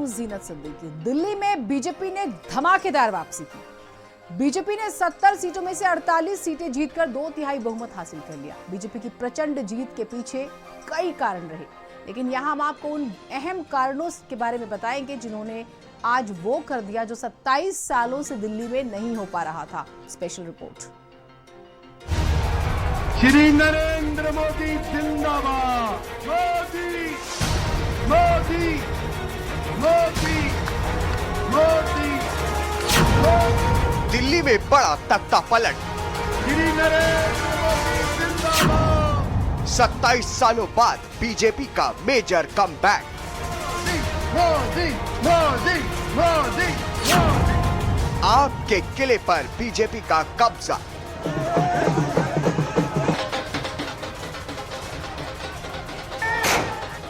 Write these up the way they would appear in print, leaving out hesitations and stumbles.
हूं जीनत सिद्दीकी। दिल्ली में बीजेपी ने धमाकेदार वापसी की। बीजेपी ने 70 सीटों में से 48 सीटें जीतकर 2/3 बहुमत हासिल कर लिया। बीजेपी की प्रचंड जीत के पीछे कई कारण रहे, लेकिन यहां हम आपको उन अहम कारणों के बारे में बताएंगे जिन्होंने आज वो कर दिया जो 27 सालों से दिल्ली में नहीं हो पा रहा था। Special report. श्री नरेंद्र मोदी जिंदाबाद। मोदी मोदी मोदी मोदी मोदी। दिल्ली में बड़ा तख्ता पलट। श्री नरेंद्र मोदी जिंदाबाद। 27 सालों बाद बीजेपी का मेजर कमबैक। मोदी मोदी मोदी मोदी। आपके किले पर बीजेपी का कब्जा।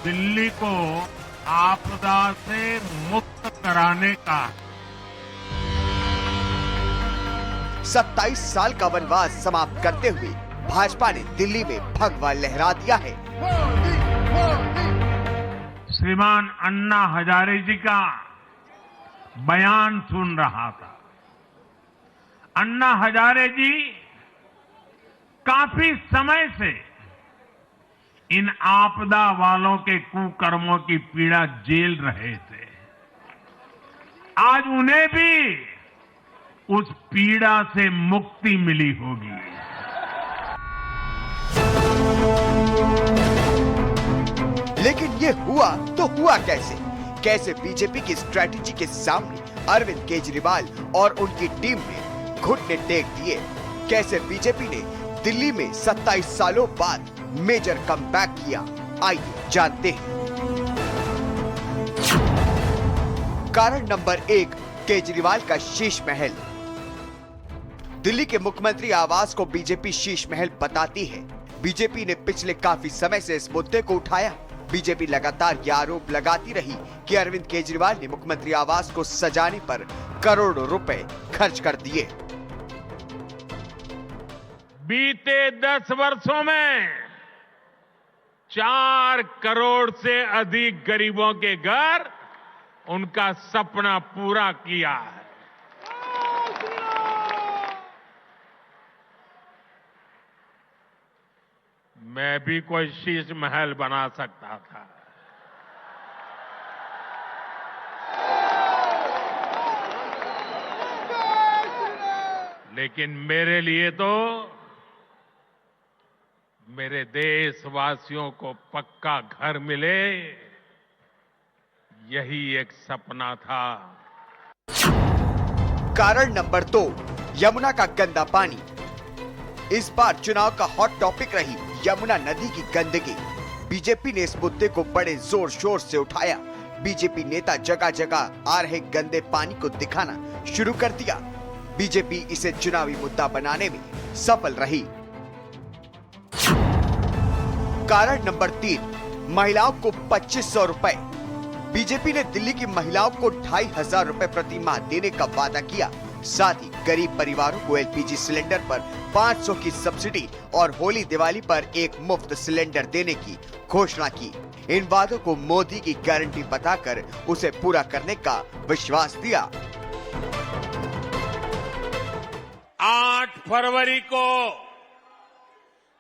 दिल्ली को आपदा से मुक्त कराने का 27 साल का वनवास समाप्त करते हुए भाजपा ने दिल्ली में भगवा लहरा दिया है। मोदी मोदी। श्रीमान अन्ना हजारे जी का बयान सुन रहा था। अन्ना हजारे जी काफी समय से इन आपदा वालों के कुकर्मों की पीड़ा झेल रहे थे। आज उन्हें भी उस पीड़ा से मुक्ति मिली होगी। लेकिन ये हुआ तो हुआ कैसे? कैसे बीजेपी की स्ट्रैटेजी के सामने अरविंद केजरीवाल और उनकी टीम ने घुटने टेक दिए? कैसे बीजेपी ने दिल्ली में 27 सालों बाद मेजर कमबैक किया? आइए जानते हैं। कारण नंबर 1, केजरीवाल का शीश महल। दिल्ली के मुख्यमंत्री आवास को बीजेपी शीश महल बताती है। बीजेपी ने पिछले काफी समय से इस मुद्दे को उठाया। बीजेपी लगातार यह आरोप लगाती रही कि अरविंद केजरीवाल ने मुख्यमंत्री आवास को सजाने पर करोड़ों रुपए खर्च कर दिए। बीते 10 वर्षों में 4 करोड़ से अधिक गरीबों के घर उनका सपना पूरा किया है। मैं भी कोई शीश महल बना सकता था, लेकिन मेरे लिए तो मेरे देशवासियों को पक्का घर मिले, यही एक सपना था। कारण नंबर 2, यमुना का गंदा पानी। इस बार चुनाव का हॉट टॉपिक रही यमुना नदी की गंदगी। बीजेपी ने इस मुद्दे को बड़े जोर शोर से उठाया। बीजेपी नेता जगह जगह आ रहे गंदे पानी को दिखाना शुरू कर दिया। बीजेपी इसे चुनावी मुद्दा बनाने में सफल रही। कारण नंबर 3, महिलाओं को 2500 रुपए। बीजेपी ने दिल्ली की महिलाओं को 2500 रुपए प्रति माह देने का वादा किया। साथ ही गरीब परिवारों को एलपीजी सिलेंडर पर 500 की सब्सिडी और होली दिवाली पर एक मुफ्त सिलेंडर देने की घोषणा की। इन वादों को मोदी की गारंटी बताकर उसे पूरा करने का विश्वास दिया। 8 फरवरी को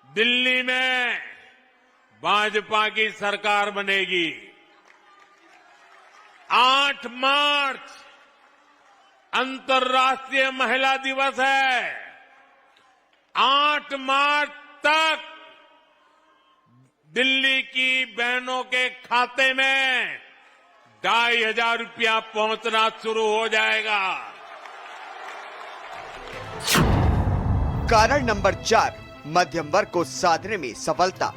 दिल्ली में भाजपा की सरकार बनेगी। 8 मार्च अंतर्राष्ट्रीय महिला दिवस है। 8 मार्च तक दिल्ली की बहनों के खाते में 2500 रुपया पहुंचना शुरू हो जाएगा। कारण नंबर 4, मध्यम वर्ग को साधने में सफलता।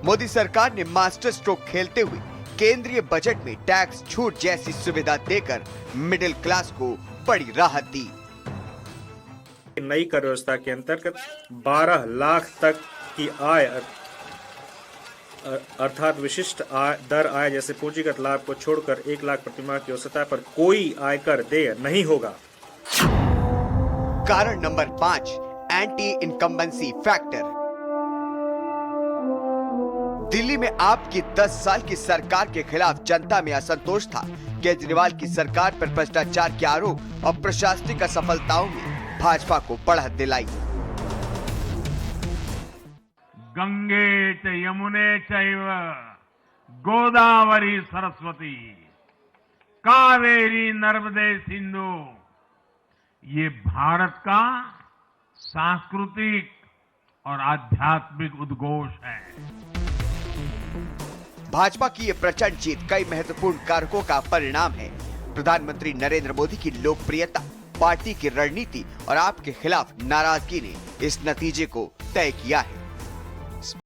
मोदी सरकार ने मास्टर स्ट्रोक खेलते हुए केंद्रीय बजट में टैक्स छूट जैसी सुविधा देकर मिडिल क्लास को बड़ी राहत दी। नई कर व्यवस्था के अंतर्गत 12 लाख तक की आय अर्थात विशिष्ट दर आय जैसे पूंजीगत लाभ को छोड़कर 1 लाख प्रतिमाह की औसत आय पर कोई आयकर देय नहीं होगा। कारण number 5, anti incumbency factor. Delhi में आपकी 10 साल की सरकार के खिलाफ जनता में असंतोष था। केजरीवाल की सरकार पर भ्रष्टाचार के आरोप और प्रशासनिक असफलताओं में भाजपा को बढ़त दिलाई। गंगे च यमुने चैव गोदावरी सरस्वती कावेरी नर्मदे सिंधु, ये भारत का सांस्कृतिक और आध्यात्मिक उद्घोष है। भाजपा की ये प्रचंड जीत कई महत्वपूर्ण कारकों का परिणाम है। प्रधानमंत्री नरेंद्र मोदी की लोकप्रियता, पार्टी की रणनीति और आपके खिलाफ नाराजगी ने इस नतीजे को तय किया है।